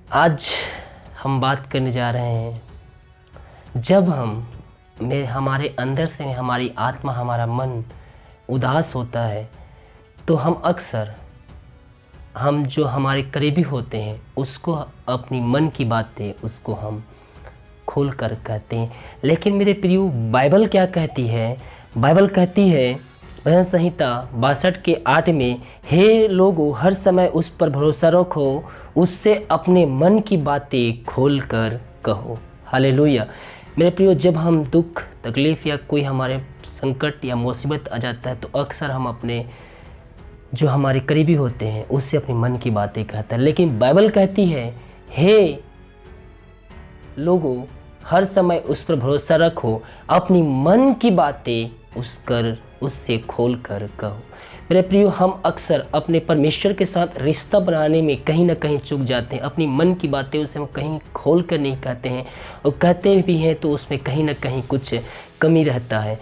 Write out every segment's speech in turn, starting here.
आज हम बात करने जा रहे हैं, जब हमारे अंदर से हमारी आत्मा, हमारा मन उदास होता है तो हम जो हमारे करीबी होते हैं उसको अपनी मन की बातें उसको हम खोल कर कहते हैं। लेकिन मेरे प्रियो, बाइबल क्या कहती है? बाइबल कहती है भजन संहिता 62 के 8 में, हे लोगों, हर समय उस पर भरोसा रखो, उससे अपने मन की बातें खोल कर कहो। हालेलुया। मेरे प्रियो, जब हम दुख तकलीफ़ या कोई हमारे संकट या मुसीबत आ जाता है तो अक्सर हम अपने जो हमारे करीबी होते हैं उससे अपने मन की बातें कहते हैं। लेकिन बाइबल कहती है, हे लोगों, हर समय उस पर भरोसा रखो, अपनी मन की बातें उससे खोल कर कहो। मेरे प्रियो, हम अक्सर अपने परमेश्वर के साथ रिश्ता बनाने में कहीं ना कहीं चूक जाते हैं। अपनी मन की बातें उसे हम कहीं खोल कर नहीं कहते हैं, और कहते भी हैं तो उसमें कहीं ना कहीं कुछ कमी रहता है।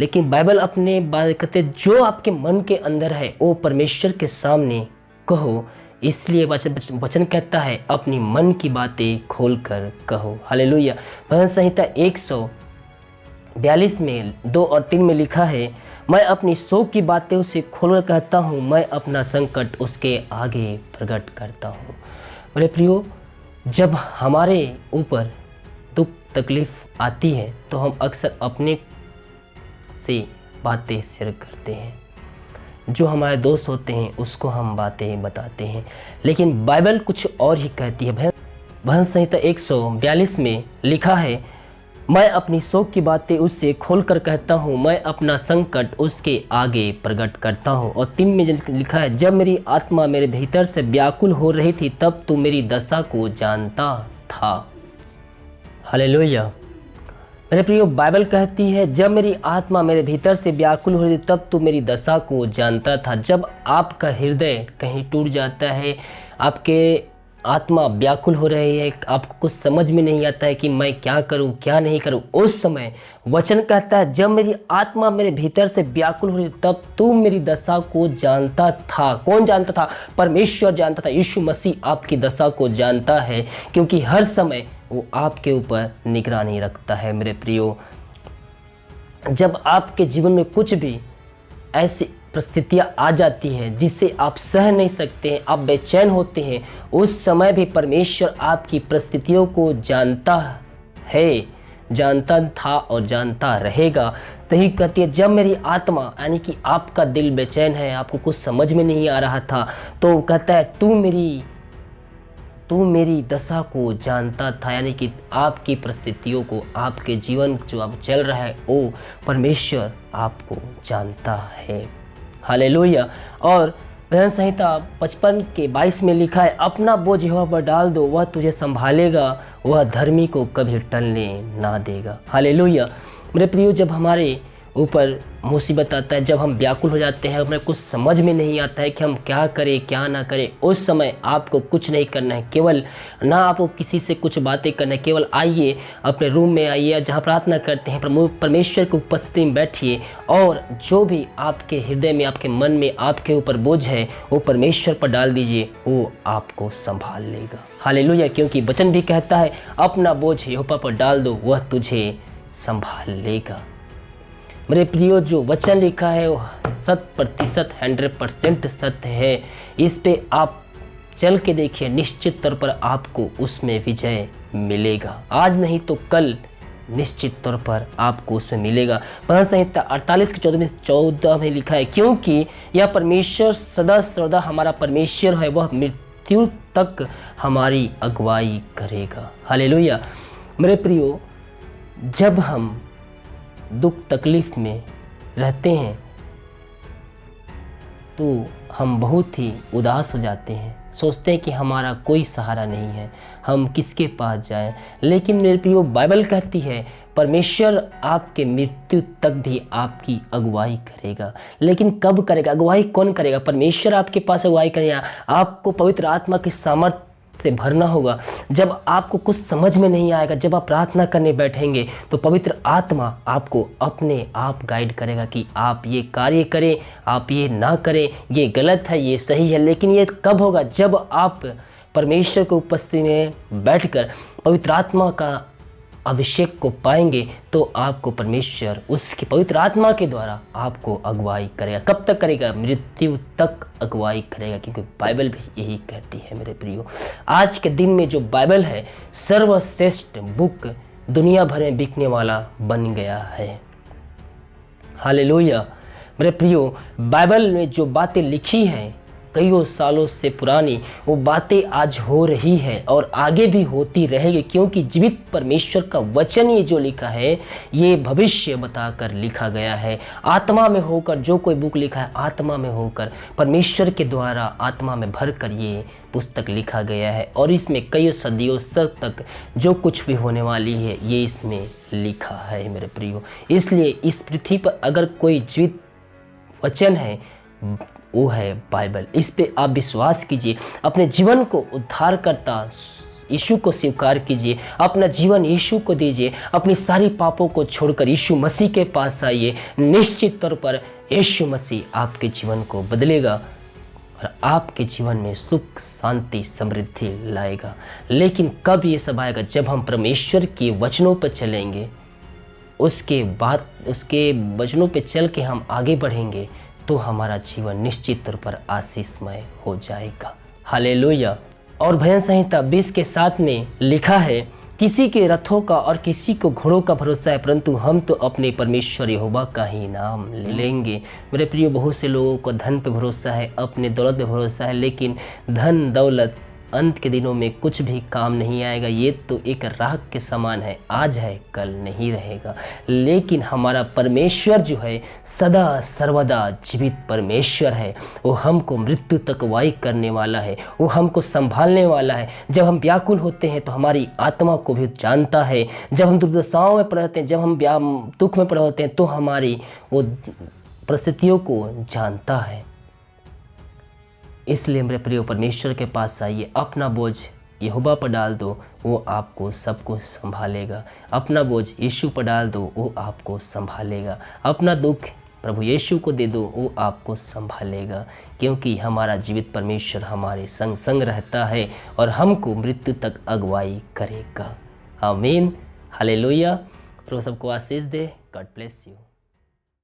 लेकिन बाइबल अपने बात कहते, जो आपके मन के अंदर है वो परमेश्वर के सामने कहो। इसलिए वचन कहता है, अपनी मन की बातें खोल कर कहो। हालेलुया। भजन संहिता 142 में 2 और 3 में लिखा है, मैं अपनी शोक की बातें उसे खोलकर कहता हूँ, मैं अपना संकट उसके आगे प्रकट करता हूँ। मेरे प्रियो, जब हमारे ऊपर दुख तकलीफ आती है तो हम अक्सर अपने से बातें शेयर करते हैं। जो हमारे दोस्त होते हैं उसको हम बातें बताते हैं। लेकिन बाइबल कुछ और ही कहती है। भजन संहिता 142 में लिखा है, मैं अपनी शोक की बातें उससे खोलकर कहता हूँ, मैं अपना संकट उसके आगे प्रकट करता हूँ। और 3 में लिखा है, जब मेरी आत्मा मेरे भीतर से व्याकुल हो रही थी तब तू मेरी दशा को जानता था। हालेलुया। मेरे प्रियो, बाइबल कहती है, जब मेरी आत्मा मेरे भीतर से व्याकुल हो रही थी तब तू मेरी दशा को जानता था। जब आपका हृदय कहीं टूट जाता है, आपके आत्मा व्याकुल हो रही है, आपको कुछ समझ में नहीं आता है कि मैं क्या करूं क्या नहीं करूं, उस समय वचन कहता है, जब मेरी आत्मा मेरे भीतर से व्याकुल हो रही तब तू मेरी दशा को जानता था। कौन जानता था? परमेश्वर जानता था। यीशु मसीह आपकी दशा को जानता है, क्योंकि हर समय वो आपके ऊपर निगरानी रखता है। मेरे प्रियो, जब आपके जीवन में कुछ भी ऐसी परिस्थितियाँ आ जाती हैं जिससे आप सह नहीं सकते हैं, आप बेचैन होते हैं, उस समय भी परमेश्वर आपकी परिस्थितियों को जानता है, जानता था और जानता रहेगा। तही कहती है, जब मेरी आत्मा, यानी कि आपका दिल बेचैन है, आपको कुछ समझ में नहीं आ रहा था, तो कहता है, तू मेरी दशा को जानता था। यानी कि आपकी परिस्थितियों को, आपके जीवन जो अब चल रहा है वो परमेश्वर आपको जानता है। हालेलुया। और भजन संहिता 55 के 22 में लिखा है, अपना बोझ यहोवा पर डाल दो, वह तुझे संभालेगा, वह धर्मी को कभी टलने ना देगा। हालेलुया। मेरे प्रियो, जब हमारे ऊपर मुसीबत आता है, जब हम व्याकुल हो जाते हैं, हमें कुछ समझ में नहीं आता है कि हम क्या करें क्या ना करें, उस समय आपको कुछ नहीं करना है, केवल ना आपको किसी से कुछ बातें करना है, केवल आइए अपने रूम में आइए जहाँ प्रार्थना करते हैं, परमेश्वर की उपस्थिति में बैठिए, और जो भी आपके हृदय में, आपके मन में आपके ऊपर बोझ है वो परमेश्वर पर डाल दीजिए, वो आपको संभाल लेगा। हालेलुया। क्योंकि वचन भी कहता है, अपना बोझ यहोवा पर डाल दो, वह तुझे संभाल लेगा। मेरे प्रियो, जो वचन लिखा है वो 100% 100% सत्य है। इस पे आप चल के देखिए, निश्चित तौर पर आपको उसमें विजय मिलेगा। आज नहीं तो कल निश्चित तौर पर आपको उसमें मिलेगा। भजन संहिता 48 के 14 में लिखा है, क्योंकि यह परमेश्वर सदा सर्वदा हमारा परमेश्वर है, वह मृत्यु तक हमारी अगुवाई करेगा। हालेलुया। मेरे प्रियो, जब हम दुख तकलीफ में रहते हैं तो हम बहुत ही उदास हो जाते हैं, सोचते हैं कि हमारा कोई सहारा नहीं है, हम किसके पास जाएं। लेकिन मेरे प्रियो, बाइबल कहती है परमेश्वर आपके मृत्यु तक भी आपकी अगुवाई करेगा। लेकिन कब करेगा? अगुवाई कौन करेगा? परमेश्वर आपके पास अगुवाई करेगा। आपको पवित्र आत्मा की सामर्थ्य से भरना होगा। जब आपको कुछ समझ में नहीं आएगा, जब आप प्रार्थना करने बैठेंगे तो पवित्र आत्मा आपको अपने आप गाइड करेगा कि आप ये कार्य करें, आप ये ना करें, ये गलत है, ये सही है। लेकिन ये कब होगा? जब आप परमेश्वर की उपस्थिति में बैठकर पवित्र आत्मा का अभिषेक को पाएंगे तो आपको परमेश्वर उसकी पवित्र आत्मा के द्वारा आपको अगुवाई करेगा। कब तक करेगा? मृत्यु तक अगुवाई करेगा, क्योंकि बाइबल भी यही कहती है मेरे प्रियो। आज के दिन में जो बाइबल है सर्वश्रेष्ठ बुक दुनिया भर में बिकने वाला बन गया है। हालेलुया। मेरे प्रियो, बाइबल में जो बातें लिखी हैं कईयों सालों से पुरानी, वो बातें आज हो रही है और आगे भी होती रहेगी, क्योंकि जीवित परमेश्वर का वचन ये जो लिखा है ये भविष्य बताकर लिखा गया है। आत्मा में होकर जो कोई बुक लिखा है, आत्मा में होकर परमेश्वर के द्वारा आत्मा में भरकर ये पुस्तक लिखा गया है और इसमें कई सदियों तक जो कुछ भी होने वाली है ये इसमें लिखा है मेरे प्रियो। इसलिए इस पृथ्वी पर अगर कोई जीवित वचन है वो है बाइबल। इस पे आप विश्वास कीजिए, अपने जीवन को उद्धारकर्ता यीशु को स्वीकार कीजिए, अपना जीवन यीशु को दीजिए, अपनी सारी पापों को छोड़कर यीशु मसीह के पास आइए। निश्चित तौर पर यीशु मसीह आपके जीवन को बदलेगा और आपके जीवन में सुख शांति समृद्धि लाएगा। लेकिन कब ये सब आएगा? जब हम परमेश्वर के वचनों पर चलेंगे, उसके बाद उसके वचनों पर चल के हम आगे बढ़ेंगे तो हमारा जीवन निश्चित तौर पर आशीषमय हो जाएगा। हालेलुया। और भजन संहिता 20 के 7 में लिखा है, किसी के रथों का और किसी को घोड़ों का भरोसा है, परंतु हम तो अपने परमेश्वर यहोवा का ही नाम लेंगे। मेरे प्रिय, बहुत से लोगों को धन पे भरोसा है, अपने दौलत पे भरोसा है, लेकिन धन दौलत अंत के दिनों में कुछ भी काम नहीं आएगा। ये तो एक राख के समान है, आज है कल नहीं रहेगा। लेकिन हमारा परमेश्वर जो है सदा सर्वदा जीवित परमेश्वर है। वो हमको मृत्यु तक अगुवाई करने वाला है, वो हमको संभालने वाला है। जब हम व्याकुल होते हैं तो हमारी आत्मा को भी जानता है। जब हम दुर्दशाओं में पड़े होते हैं, जब हम दुख में पड़े होते हैं तो हमारी वो परिस्थितियों को जानता है। इसलिए मेरे प्रिय, परमेश्वर के पास आइए, अपना बोझ यहोवा पर डाल दो, वो आपको सब कुछ संभालेगा। अपना बोझ यीशु पर डाल दो, वो आपको संभालेगा। अपना दुख प्रभु यीशु को दे दो, वो आपको संभालेगा, क्योंकि हमारा जीवित परमेश्वर हमारे संग संग रहता है और हमको मृत्यु तक अगुवाई करेगा। आमीन। हालेलुया। प्रभु सबको आशीष दे। God bless you.